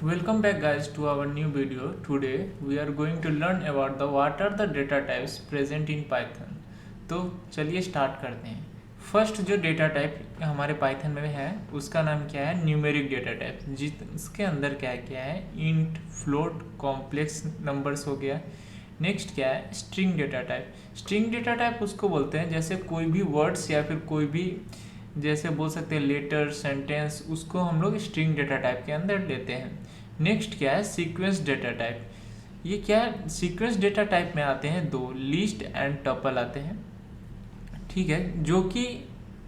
Welcome back guys to our new video. Today we are going to learn about the what are the data types present in Python. तो चलिए start करते हैं। First जो data type हमारे Python में है उसका नाम क्या है, न्यूमेरिक डेटा टाइप, जिसके अंदर क्या है इंट, फ्लोट, कॉम्प्लेक्स नंबर्स हो गया। नेक्स्ट क्या है, string data type. String data type उसको बोलते हैं जैसे कोई भी वर्ड्स या फिर कोई भी जैसे बोल सकते हैं लेटर, सेंटेंस, उसको हम लोग स्ट्रिंग डेटा टाइप के अंदर लेते हैं। नेक्स्ट क्या है, सीक्वेंस डेटा टाइप। ये क्या है, सीक्वेंस डेटा टाइप में आते हैं दो, लिस्ट एंड टपल आते हैं, ठीक है, जो कि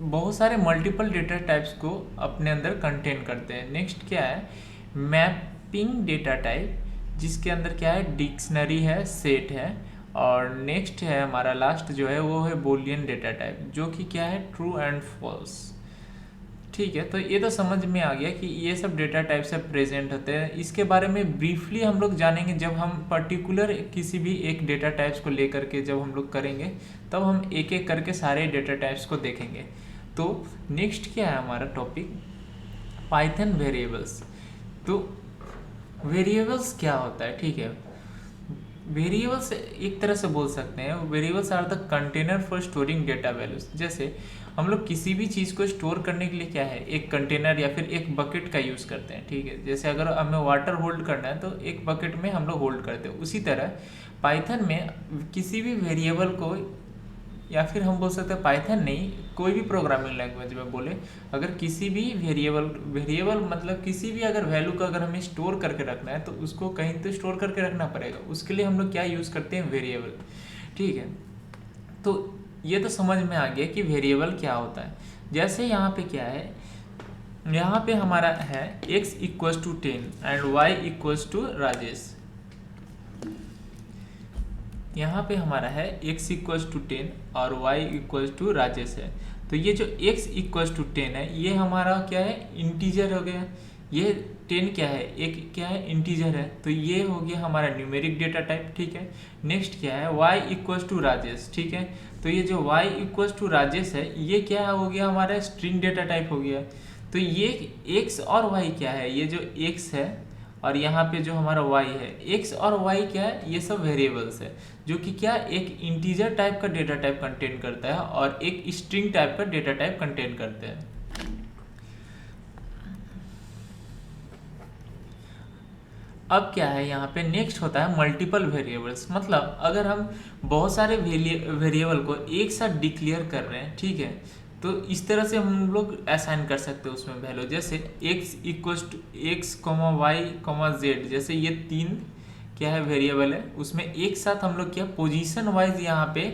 बहुत सारे मल्टीपल डेटा टाइप्स को अपने अंदर कंटेन करते हैं। नेक्स्ट क्या है, मैपिंग डेटा टाइप, जिसके अंदर क्या है, डिक्शनरी है, सेट है। और नेक्स्ट है हमारा लास्ट जो है वो है बूलियन डेटा टाइप, जो कि क्या है, ट्रू एंड फॉल्स। ठीक है, तो ये तो समझ में आ गया कि ये सब डेटा टाइप से प्रेजेंट होते हैं। इसके बारे में ब्रीफली हम लोग जानेंगे जब हम पर्टिकुलर किसी भी एक डेटा टाइप्स को लेकर के जब हम लोग करेंगे, तब हम एक एक करके सारे डेटा टाइप्स को देखेंगे। तो नेक्स्ट क्या है हमारा टॉपिक, पाइथन वेरिएबल्स। तो वेरिएबल्स क्या होता है, ठीक है, वेरिएबल्स एक तरह से बोल सकते हैं, variables are the container for storing data values. जैसे हम लोग किसी भी चीज़ को स्टोर करने के लिए क्या है, एक कंटेनर या फिर एक बकेट का यूज़ करते हैं, ठीक है। जैसे अगर हमें वाटर होल्ड करना है तो एक बकेट में हम लोग होल्ड करते हैं। उसी तरह पाइथन में किसी भी वेरिएबल को, या फिर हम बोल सकते हैं पाइथन नहीं, कोई भी प्रोग्रामिंग लैंग्वेज में बोले, अगर किसी भी वेरिएबल मतलब किसी भी अगर वैल्यू को अगर हमें स्टोर करके रखना है तो उसको कहीं तो स्टोर करके रखना पड़ेगा। उसके लिए हम लोग क्या यूज़ करते हैं, वेरिएबल, ठीक है। तो ये तो समझ में आ गया कि वेरिएबल क्या होता है। जैसे यहाँ पे क्या है, यहाँ पे हमारा है x equals to 10 and y equals to Rajesh. यहाँ पे हमारा है x इक्वल्स टू 10 और y इक्वल्स टू राजेश है। तो ये जो x इक्वल्स टू 10 है ये हमारा क्या है, इंटीजर हो गया। ये 10 क्या है, एक क्या है, इंटीजर है। तो ये हो गया हमारा न्यूमेरिक डेटा टाइप, ठीक है। नेक्स्ट क्या है, y इक्वल्स टू राजेश, ठीक है। तो ये जो y इक्वल्स टू राजेश है ये क्या हो गया, हमारा स्ट्रिंग डेटा टाइप हो गया। तो ये x और y क्या है, ये जो x है और यहाँ पे जो हमारा y है, x और y क्या है, ये सब वेरिएबल्स है, जो कि क्या एक इंटीजर टाइप का डेटा टाइप कंटेन करता है और एक स्ट्रिंग टाइप का डेटा टाइप कंटेन करते हैं। अब क्या है, यहाँ पे नेक्स्ट होता है मल्टीपल वेरिएबल्स। मतलब अगर हम बहुत सारे वेरिएबल को एक साथ डिक्लेयर कर रहे हैं, ठीक है, तो इस तरह से हम लोग असाइन कर सकते हैं उसमें वैल्यू। जैसे x equals to x, y, z, जैसे ये तीन क्या है वेरिएबल है, उसमें एक साथ हम लोग क्या पोजीशन वाइज यहाँ पे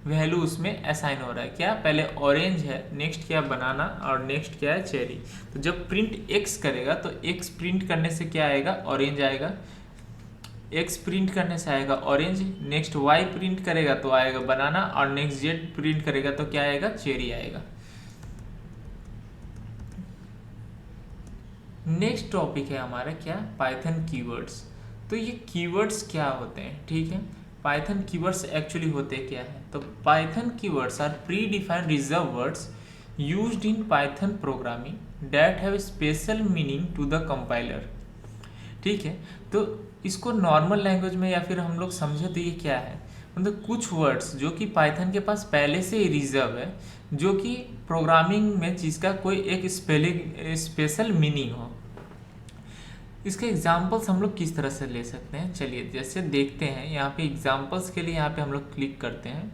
वैल्यू उसमें असाइन हो रहा है। क्या, पहले ऑरेंज है, नेक्स्ट क्या बनाना, और नेक्स्ट क्या है चेरी। तो जब प्रिंट x करेगा तो x प्रिंट करने से क्या आएगा, ऑरेंज आएगा। x प्रिंट करने से आएगा ऑरेंज। नेक्स्ट y प्रिंट करेगा तो आएगा बनाना, और नेक्स्ट z प्रिंट करेगा तो क्या आएगा, चेरी आएगा। नेक्स्ट टॉपिक है हमारा क्या, पाइथन कीवर्ड्स। तो ये कीवर्ड्स क्या होते हैं, ठीक है। पाइथन कीवर्ड्स एक्चुअली होते क्या है, तो Python keywords are predefined reserve words used in Python programming that have special meaning to the compiler, ठीक है। तो इसको नॉर्मल लैंग्वेज में या फिर हम लोग समझे तो ये क्या है, मतलब कुछ वर्ड्स जो कि पाइथन के पास पहले से ही रिजर्व है, जो कि प्रोग्रामिंग में जिसका कोई एक स्पेशल मीनिंग हो। इसके एग्जांपल्स हम लोग किस तरह से ले सकते हैं, चलिए जैसे देखते हैं। यहाँ पे एग्जांपल्स के लिए यहाँ पे हम लोग क्लिक करते हैं।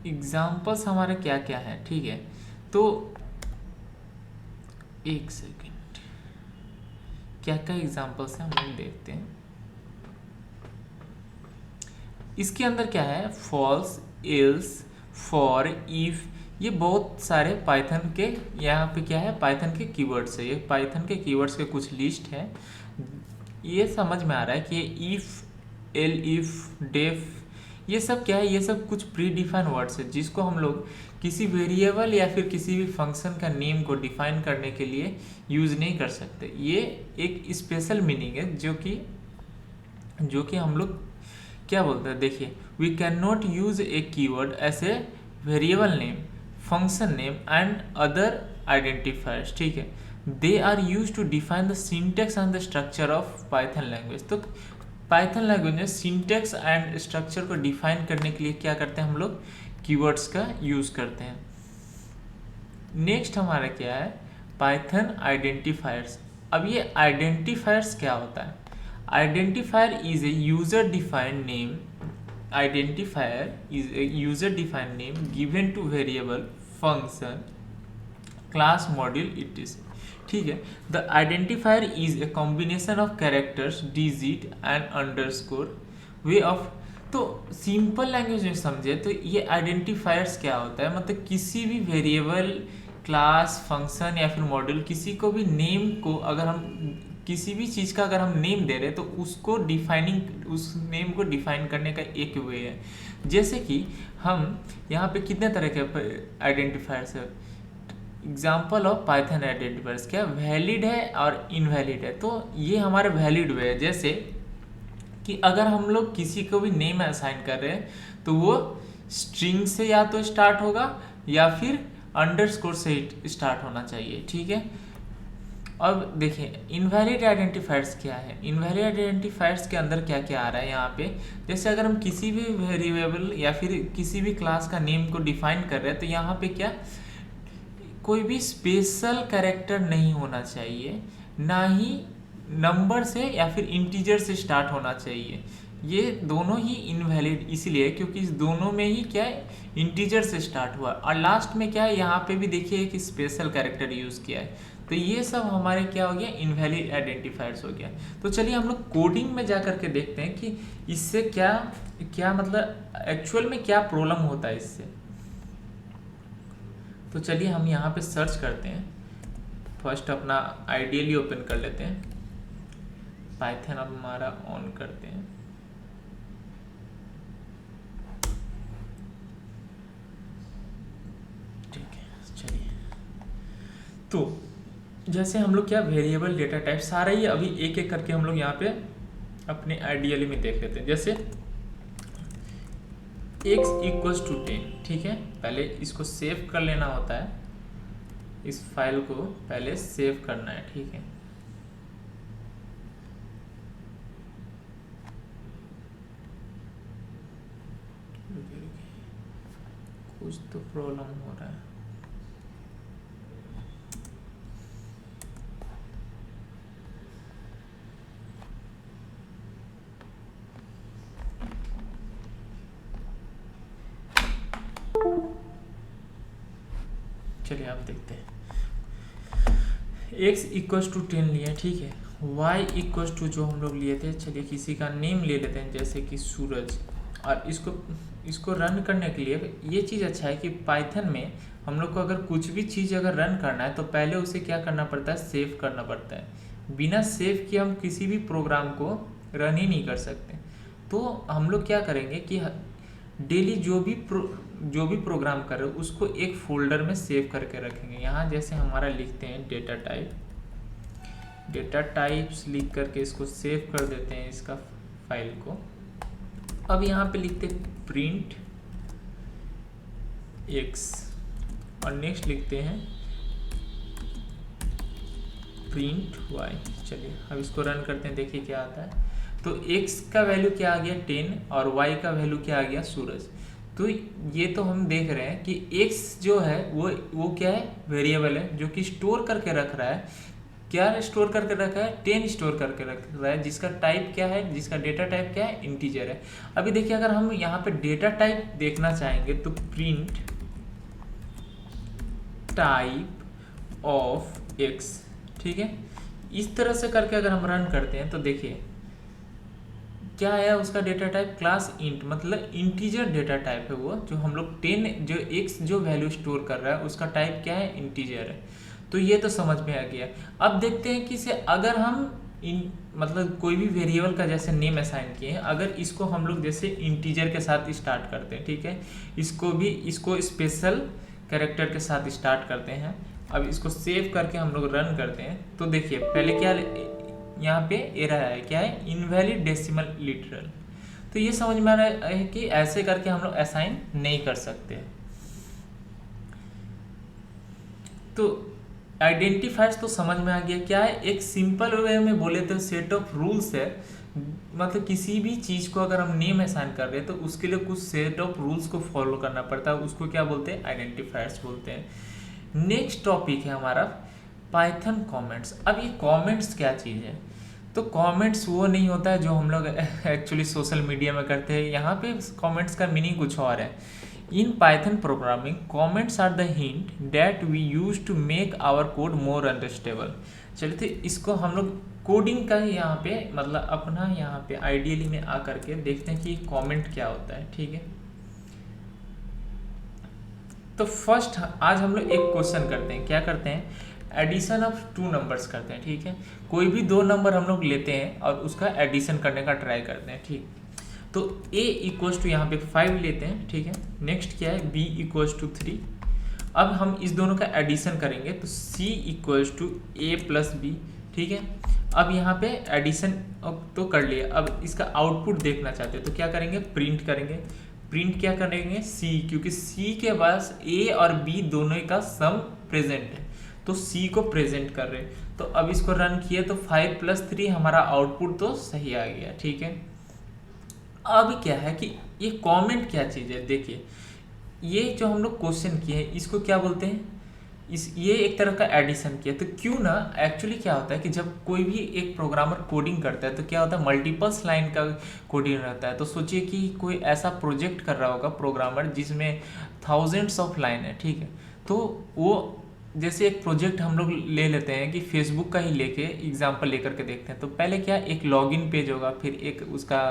एग्जांपल्स हमारे क्या क्या है, ठीक है। तो एक सेकेंड, क्या क्या एग्जांपल्स हैं हम लोग देखते हैं। इसके अंदर क्या है, फॉल्स, एल्स, फॉर, इफ, ये बहुत सारे पाइथन के यहाँ पे क्या है, पाइथन के कीवर्ड्स है। ये पाइथन के कीवर्ड्स के कुछ लिस्ट है। ये समझ में आ रहा है कि ये इफ, एल इफ, डेफ, ये सब क्या है, ये सब कुछ प्री डिफाइन वर्ड्स है जिसको हम लोग किसी वेरिएबल या फिर किसी भी फंक्शन का नेम को डिफाइन करने के लिए यूज़ नहीं कर सकते। ये एक स्पेशल मीनिंग है जो कि हम लोग क्या बोलते हैं, देखिए, we can not use a keyword as a variable name, function name and other identifiers, ठीक है। They are use to define the syntax and the structure of Python language. तो पाइथन लैंग्वेज में सिंटेक्स एंड स्ट्रक्चर को define करने के लिए क्या करते हैं हम लोग, कीवर्ड्स का यूज करते हैं। नेक्स्ट हमारा क्या है, पाइथन आइडेंटिफायर्स। अब ये आइडेंटिफायर्स क्या होता है, identifier is a user defined name, identifier is a user defined name given two variable, function, class, module it, ठीक है। The identifier is a combination of characters, digit and underscore way of. तो simple language में समझे तो ये identifiers क्या होता है, मतलब किसी भी वेरिएबल, क्लास, फंक्शन या फिर मॉड्यूल, किसी को भी नेम को अगर हम किसी भी चीज़ का अगर हम नेम दे रहे हैं तो उसको डिफाइनिंग, उस नेम को डिफाइन करने का एक वे है। जैसे कि हम यहाँ पे कितने तरह के आइडेंटिफायर्स है, एग्जाम्पल ऑफ पाइथन आइडेंटिफायर्स क्या वैलिड है और इनवैलिड है। तो ये हमारे वैलिड वे है, जैसे कि अगर हम लोग किसी को भी नेम असाइन कर रहे हैं तो वो स्ट्रिंग से या तो स्टार्ट होगा या फिर अंडरस्कोर से स्टार्ट होना चाहिए, ठीक है। अब देखिए इनवैलिड आइडेंटिफायर्स क्या है, इनवैलिड आइडेंटिफायर्स के अंदर क्या क्या आ रहा है यहाँ पे, जैसे अगर हम किसी भी वेरिएबल या फिर किसी भी क्लास का नेम को डिफाइन कर रहे हैं तो यहाँ पे क्या, कोई भी स्पेशल कैरेक्टर नहीं होना चाहिए, ना ही नंबर से या फिर इंटीजर से स्टार्ट होना चाहिए। ये दोनों ही इनवैलिड इसलिए क्योंकि इस दोनों में ही क्या है, इंटीजर से स्टार्ट हुआ, और लास्ट में क्या है, यहाँ पे भी देखिए कि स्पेशल कैरेक्टर यूज़ किया है। तो ये सब हमारे क्या हो गया, इनवैलिड आइडेंटिफायर्स हो गया। तो चलिए हम लोग कोडिंग में जा करके देखते हैं कि इससे क्या क्या मतलब एक्चुअल में क्या प्रॉब्लम होता है इससे। तो चलिए हम यहाँ पे सर्च करते हैं, फर्स्ट अपना आइडियली ओपन कर लेते हैं, पाइथन अब हमारा ऑन करते हैं। ठीक है चलिए, तो जैसे हम लोग क्या वेरिएबल, डेटा टाइप सारा ही अभी एक एक करके हम लोग यहाँ पे अपने आइडियली में देख लेते हैं। जैसे x इक्वल्स टू 10, ठीक है, पहले इसको सेव कर लेना होता है, इस फाइल को पहले सेव करना है, ठीक है। कुछ तो प्रॉब्लम हो रहा है, चलिए आप देखते हैं। x इक्वल्स टू 10 लिया, ठीक है, y इक्वल्स टू जो हम लोग लिए थे, चलिए किसी का नेम ले लेते हैं जैसे कि सूरज, और इसको रन करने के लिए ये चीज़ अच्छा है कि पाइथन में हम लोग को अगर कुछ भी चीज़ अगर रन करना है तो पहले उसे क्या करना पड़ता है, सेव करना पड़ता है। बिना सेव किए हम किसी भी प्रोग्राम को रन ही नहीं कर सकते। तो हम लोग क्या करेंगे कि डेली जो भी प्रोग्राम कर रहे हो उसको एक फोल्डर में सेव करके रखेंगे। यहाँ जैसे हमारा लिखते हैं डेटा टाइप्स लिख करके इसको सेव कर देते हैं इसका फाइल को। अब यहाँ पे लिखते हैं प्रिंट x और नेक्स्ट लिखते हैं प्रिंट y। चलिए अब इसको रन करते हैं, देखिए क्या आता है। तो x का वैल्यू क्या आ गया 10 और y का वैल्यू क्या आ गया सूरज। तो ये तो हम देख रहे हैं कि x जो है वो क्या है, वेरिएबल है जो कि स्टोर करके रख रहा है। क्या स्टोर करके रखा है, 10 स्टोर करके रख रहा है, जिसका टाइप क्या है, जिसका डेटा टाइप क्या है, इंटीजर है। अभी देखिए अगर हम यहाँ पे डेटा टाइप देखना चाहेंगे तो प्रिंट टाइप ऑफ x, ठीक है, इस तरह से करके अगर हम रन करते हैं तो देखिए क्या है, उसका डेटा टाइप क्लास इंट, मतलब इंटीजर डेटा टाइप है वो, जो हम लोग 10 जो x जो वैल्यू स्टोर कर रहा है उसका टाइप क्या है, इंटीजर है। तो ये तो समझ में आ गया। अब देखते हैं कि इसे अगर हम मतलब कोई भी वेरिएबल का जैसे नेम असाइन किए हैं, अगर इसको हम लोग जैसे इंटीजर के साथ स्टार्ट करते हैं, ठीक है, इसको स्पेशल कैरेक्टर के साथ स्टार्ट करते हैं। अब इसको सेव करके हम लोग रन करते हैं तो देखिए पहले क्या यहाँ पे एरर है, क्या है, इनवैलिड डेसिमल लिटरल। तो ये समझ में आ रहा है कि ऐसे करके हम लोग असाइन नहीं कर सकते। तो आइडेंटिफायर्स तो समझ में आ गया क्या है, एक सिंपल वे में बोले तो सेट ऑफ रूल्स है। मतलब किसी भी चीज़ को अगर हम नेम असाइन कर रहे हैं तो उसके लिए कुछ सेट ऑफ रूल्स को फॉलो करना पड़ता है, उसको क्या बोलते हैं, आइडेंटिफायर्स बोलते हैं। नेक्स्ट टॉपिक है हमारा पाइथन कमेंट्स। अब ये कमेंट्स क्या चीज़ है, तो कमेंट्स वो नहीं होता है जो हम लोग एक्चुअली सोशल मीडिया में करते हैं। यहाँ पे कमेंट्स का मीनिंग कुछ और है। In Python programming comments are the hint that we use to make our code more understandable. चलिए तो इसको हम लोग कोडिंग का यहाँ पे मतलब अपना यहाँ पे आइडियली में आ करके देखते हैं कि कमेंट क्या होता है। ठीक है, तो फर्स्ट आज हम लोग एक क्वेश्चन करते हैं। क्या करते हैं, एडिशन ऑफ टू नंबर्स करते हैं। ठीक है, कोई भी दो नंबर हम लोग लेते हैं और उसका एडिशन करने का ट्राई करते हैं। ठीक, तो a इक्वल्स टू यहाँ पे 5 लेते हैं। ठीक है, नेक्स्ट क्या है, b इक्वल्स टू 3। अब हम इस दोनों का एडिशन करेंगे तो c equals to a plus b. ठीक है, अब यहाँ पे एडिशन तो कर लिया, अब इसका आउटपुट देखना चाहते हैं तो क्या करेंगे, प्रिंट करेंगे। प्रिंट क्या करेंगे, c, क्योंकि c के पास a और b दोनों का सम प्रेजेंट है तो c को प्रेजेंट कर रहे हैं। तो अब इसको रन किए तो 5 + 3 हमारा आउटपुट तो सही आ गया। ठीक है, अब क्या है कि ये कमेंट क्या चीज़ है, देखिए ये जो हम लोग क्वेश्चन किए हैं इसको क्या बोलते हैं, ये एक तरह का एडिशन किया। तो क्यों ना, एक्चुअली क्या होता है कि जब कोई भी एक प्रोग्रामर कोडिंग करता है तो क्या होता है, मल्टीपल्स लाइन का कोडिंग रहता है। तो सोचिए कि कोई ऐसा प्रोजेक्ट कर रहा होगा प्रोग्रामर जिसमें थाउजेंड्स ऑफ लाइन है। ठीक है, तो वो जैसे एक प्रोजेक्ट हम लोग ले लेते हैं कि फेसबुक का ही लेके एग्जांपल लेकर के देखते हैं। तो पहले क्या, एक लॉगिन पेज होगा, फिर एक उसका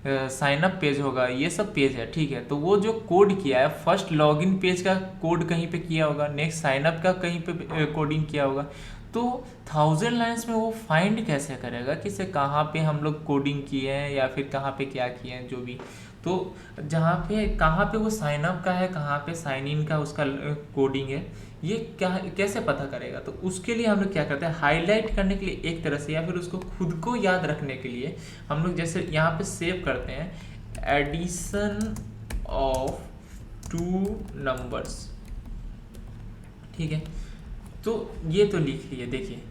साइन अप पेज होगा, ये सब पेज है। ठीक है, तो वो जो कोड किया है, फर्स्ट लॉगिन पेज का कोड कहीं पे किया होगा, नेक्स्ट साइन अप का कहीं पे कोडिंग किया होगा। तो 1000 लाइन्स में वो फाइंड कैसे करेगा कि से कहाँ पे हम लोग कोडिंग किए हैं या फिर कहाँ पे क्या किए हैं जो भी। तो जहाँ पे कहाँ पे वो साइन अप का है, कहाँ पे साइन इन का उसका कोडिंग है, ये क्या कैसे पता करेगा। तो उसके लिए हम लोग क्या करते हैं, हाईलाइट करने के लिए एक तरह से, या फिर उसको खुद को याद रखने के लिए हम लोग जैसे यहाँ पे सेव करते हैं, एडिशन ऑफ टू नंबर्स। ठीक है, तो ये तो लिख लिए, देखिए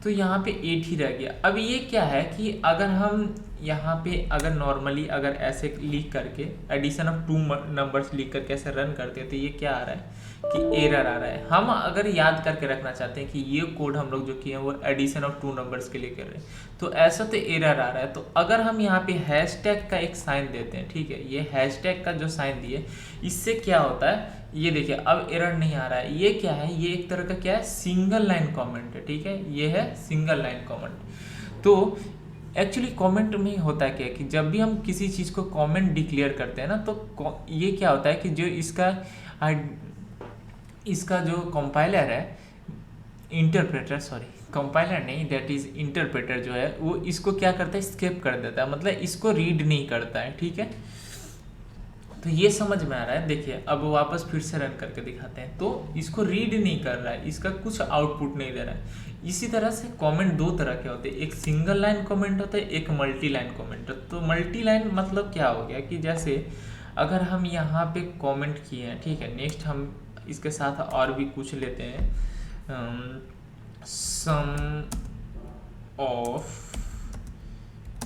तो यहाँ पे 8 ही रह गया। अब ये क्या है कि अगर हम यहाँ पे अगर नॉर्मली अगर ऐसे लिख करके एडिशन ऑफ टू नंबर्स लिख करके ऐसे रन करते हैं तो ये क्या आ रहा है कि एरर आ रहा है। हम अगर याद करके रखना चाहते हैं कि ये कोड हम लोग जो किए हैं वो एडिशन ऑफ टू नंबर्स के लिए कर रहे हैं तो ऐसा तो एरर आ रहा है। तो अगर हम यहाँ पे हैशटैग का एक साइन देते हैं, ठीक है, ये हैशटैग का जो साइन दिए इससे क्या होता है, ये देखिए अब एरर नहीं आ रहा है। ये क्या है, ये एक तरह का क्या है, सिंगल लाइन कमेंट है। ठीक है, ये है सिंगल लाइन कमेंट। तो एक्चुअली कमेंट में होता है क्या कि जब भी हम किसी चीज़ को कमेंट डिक्लेयर करते हैं ना तो ये क्या होता है कि जो इसका जो कंपाइलर है, इंटरप्रेटर, सॉरी कंपाइलर नहीं, दैट इज इंटरप्रेटर जो है वो इसको क्या करता है, स्किप कर देता है, मतलब इसको रीड नहीं करता है। ठीक है, तो ये समझ में आ रहा है। देखिए अब वापस फिर से रन करके दिखाते हैं, तो इसको रीड नहीं कर रहा है, इसका कुछ आउटपुट नहीं दे रहा है। इसी तरह से कमेंट दो तरह के होते हैं, एक सिंगल लाइन कमेंट होता है, एक मल्टी लाइन कमेंट। तो मल्टी लाइन मतलब क्या हो गया कि जैसे अगर हम यहाँ पे कमेंट किए हैं, ठीक है, नेक्स्ट हम इसके साथ और भी कुछ लेते हैं, सम ऑफ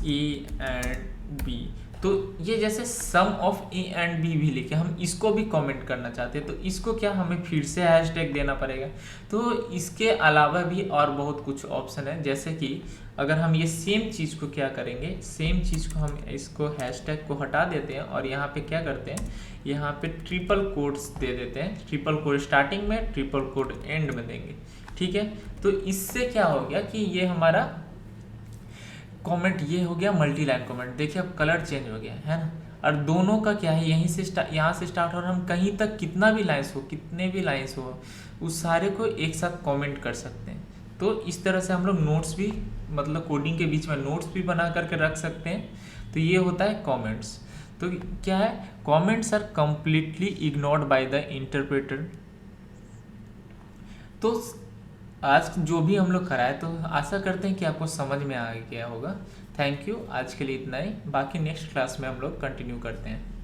ए एंड बी। तो ये जैसे सम ऑफ ए एंड बी भी लिखे, हम इसको भी कमेंट करना चाहते हैं तो इसको क्या हमें फिर से हैशटैग देना पड़ेगा। तो इसके अलावा भी और बहुत कुछ ऑप्शन है, जैसे कि अगर हम ये सेम चीज़ को क्या करेंगे, सेम चीज़ को हम इसको हैशटैग को हटा देते हैं और यहाँ पे क्या करते हैं, यहाँ पे ट्रिपल कोट्स दे देते हैं, ट्रिपल कोट स्टार्टिंग में, ट्रिपल कोट एंड में देंगे। ठीक है, तो इससे क्या हो गया कि ये हमारा कमेंट ये हो गया मल्टी लाइन कमेंट। देखिए अब कलर चेंज हो गया है ना, और दोनों का क्या है, यहीं से यहाँ से स्टार्ट और हम कहीं तक कितना भी लाइन्स हो, कितने भी लाइन्स हो, उस सारे को एक साथ कमेंट कर सकते हैं। तो इस तरह से हम लोग नोट्स भी, मतलब कोडिंग के बीच में नोट्स भी बना करके रख सकते हैं। तो ये होता है कमेंट्स। तो क्या है, comments are completely ignored by the interpreter. तो आज जो भी हम लोग कराए तो आशा करते हैं कि आपको समझ में आ गया होगा। थैंक यू, आज के लिए इतना ही, बाकी नेक्स्ट क्लास में हम लोग कंटिन्यू करते हैं।